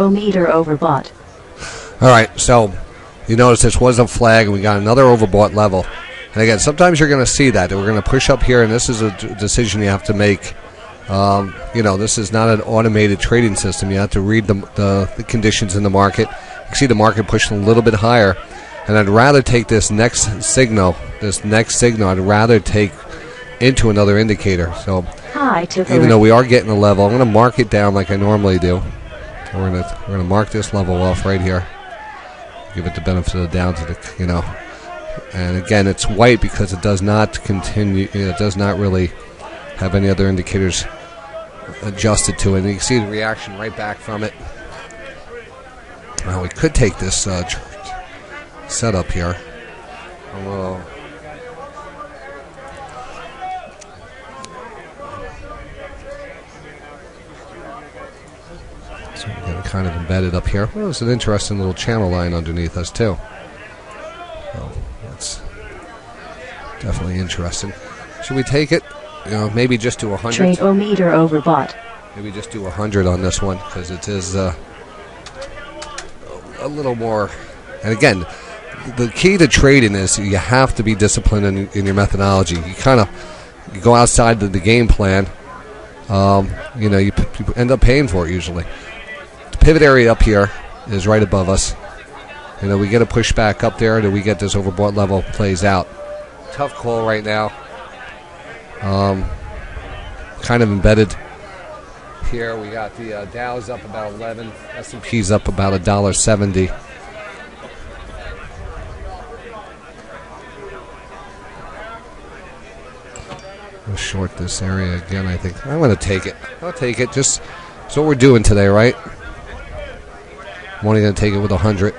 Tradeometer overbought. Alright, so you notice this was a flag and we got another overbought level. And again, sometimes you're going to see that. We're going to push up here, and this is a decision you have to make. This is not an automated trading system. You have to read the conditions in the market. You see the market pushing a little bit higher. And I'd rather take this next signal, I'd rather take into another indicator. So even though we are getting a level, I'm going to mark it down like I normally do. We're going to mark this level off right here. Give it the benefit of the doubt to the, And again, it's white because it does not continue. It does not really have any other indicators adjusted to it. And you can see the reaction right back from it. Now we could take this setup here. So we got it kind of embedded up here. Well, there's an interesting little channel line underneath us too. So that's definitely interesting. Should we take it? Maybe just do 100. Tradeometer overbought. Maybe just do 100 on this one because it is a little more. And again, the key to trading is you have to be disciplined in your methodology. You go outside the game plan. You end up paying for it usually. The pivot area up here is right above us. We get a push back up there till we get this overbought level plays out. Tough call right now. Kind of embedded here. We got the Dow's up about 11, S&P's up about $1.70. We'll short this area again, I think. I'm going to take it. I'll take it. Just that's what we're doing today, right? I'm only going to take it with 100.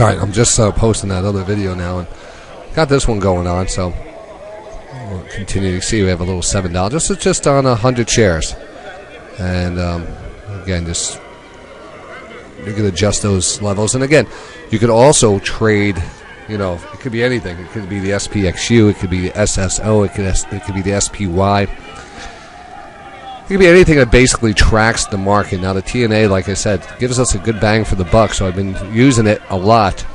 All right, I'm just posting that other video now, and got this one going on, so we'll continue to see. We have a little $7. This is just on 100 shares, and again, just you can adjust those levels. And again, you could also trade. It could be anything. It could be the SPXU. It could be the SSO. It could be the SPY. It could be anything that basically tracks the market. Now the TNA, like I said, gives us a good bang for the buck. So I've been using it a lot.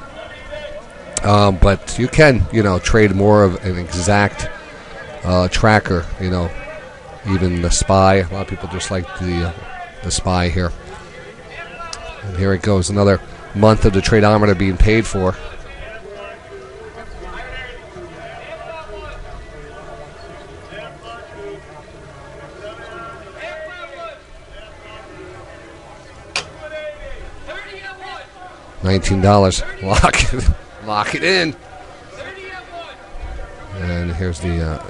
But you can, trade more of an exact tracker. Even the SPY. A lot of people just like the SPY here. And here it goes, another month of the Tradeometer being paid for. $19. Lock it in. And here's the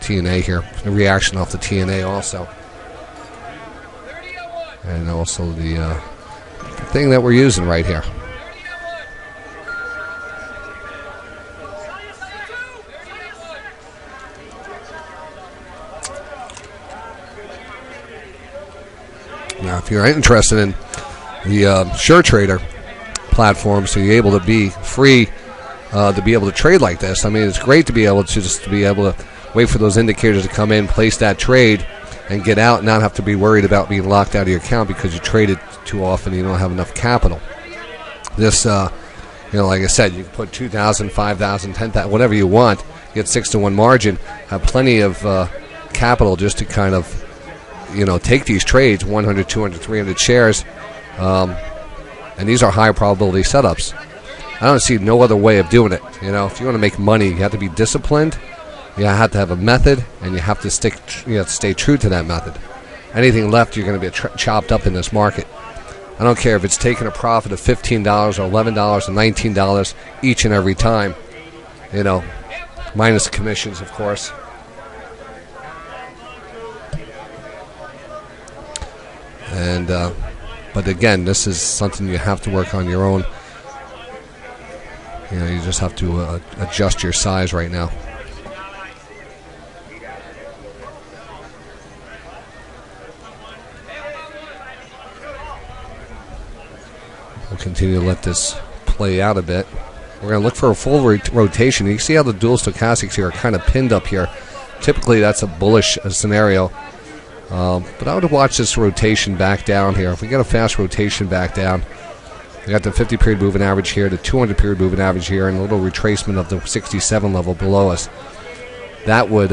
TNA here. The reaction off the TNA also. And also the thing that we're using right here. Now, if you're interested in the SureTrader platform, so you're able to be free to be able to trade like this. I mean, it's great to be able to wait for those indicators to come in, place that trade, and get out, and not have to be worried about being locked out of your account because you traded too often and you don't have enough capital. This, like I said, you can put 2,000, 5,000, 10,000, whatever you want, get 6-to-1 margin, have plenty of capital just to kind of, take these trades, 100, 200, 300 shares, and these are high probability setups. I don't see no other way of doing it. If you want to make money, you have to be disciplined. You have to have a method, and you have to stay true to that method. Anything left, you're going to be chopped up in this market. I don't care if it's taking a profit of $15 or $11 or $19 each and every time. Minus commissions, of course. And but again, this is something you have to work on your own. You just have to adjust your size right now. We'll continue to let this play out a bit. We're going to look for a full rotation. You can see how the dual stochastics here are kind of pinned up here. Typically, that's a bullish scenario. But I would watch this rotation back down here. If we get a fast rotation back down, we got the 50-period moving average here, the 200-period moving average here, and a little retracement of the 67 level below us. That would,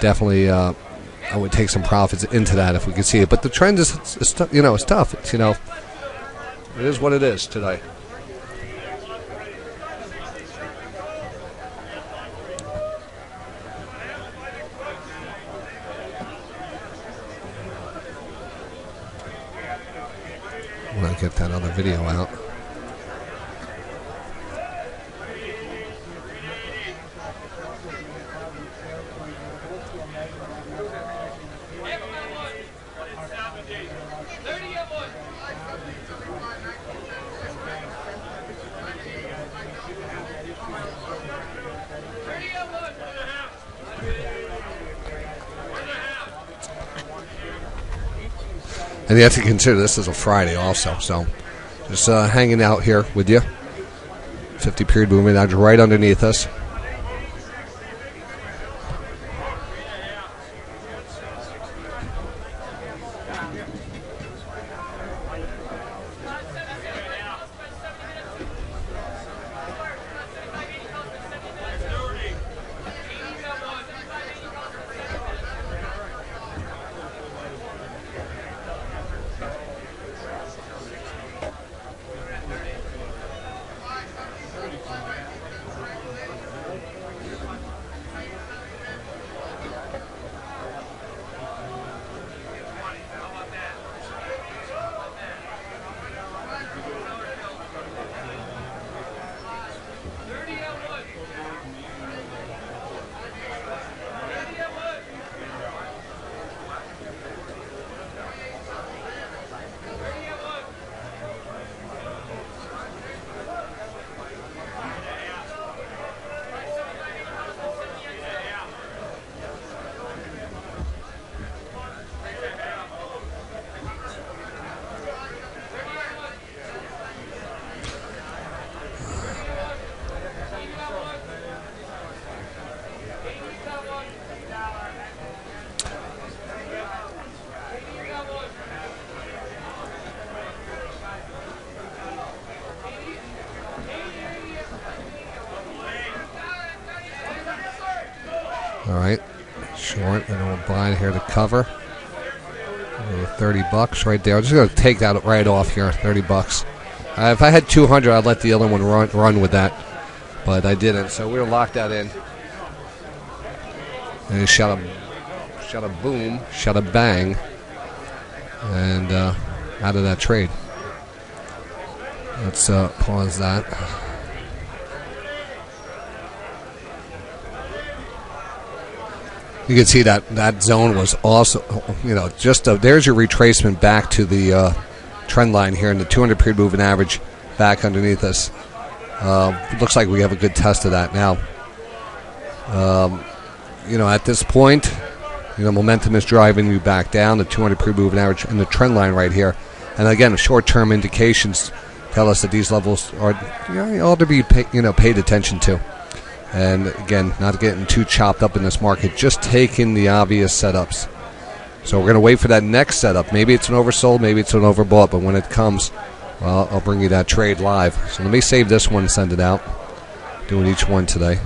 definitely, I would take some profits into that if we could see it. But the trend is it's tough. It's, it is what it is today. I'm going to get that other video out. And you have to consider this is a Friday also, so just hanging out here with you. 50-period movement average right underneath us. All right, short, and we'll buy here to cover. $30 right there. I'm just going to take that right off here, $30. If I had 200, I'd let the other one run with that, but I didn't. So we'll lock that in. And shot a boom, shot a bang, and out of that trade. Let's pause that. You can see that zone was also, just there's your retracement back to the trend line here in the 200 period moving average back underneath us. It looks like we have a good test of that now. At this point, momentum is driving you back down, the 200 period moving average and the trend line right here. And again, short-term indications tell us that these levels are ought to be paid attention to. And again, not getting too chopped up in this market, just taking the obvious setups. So we're going to wait for that next setup. Maybe it's an oversold, maybe it's an overbought, but when it comes, well, I'll bring you that trade live. So let me save this one and send it out. Doing each one today.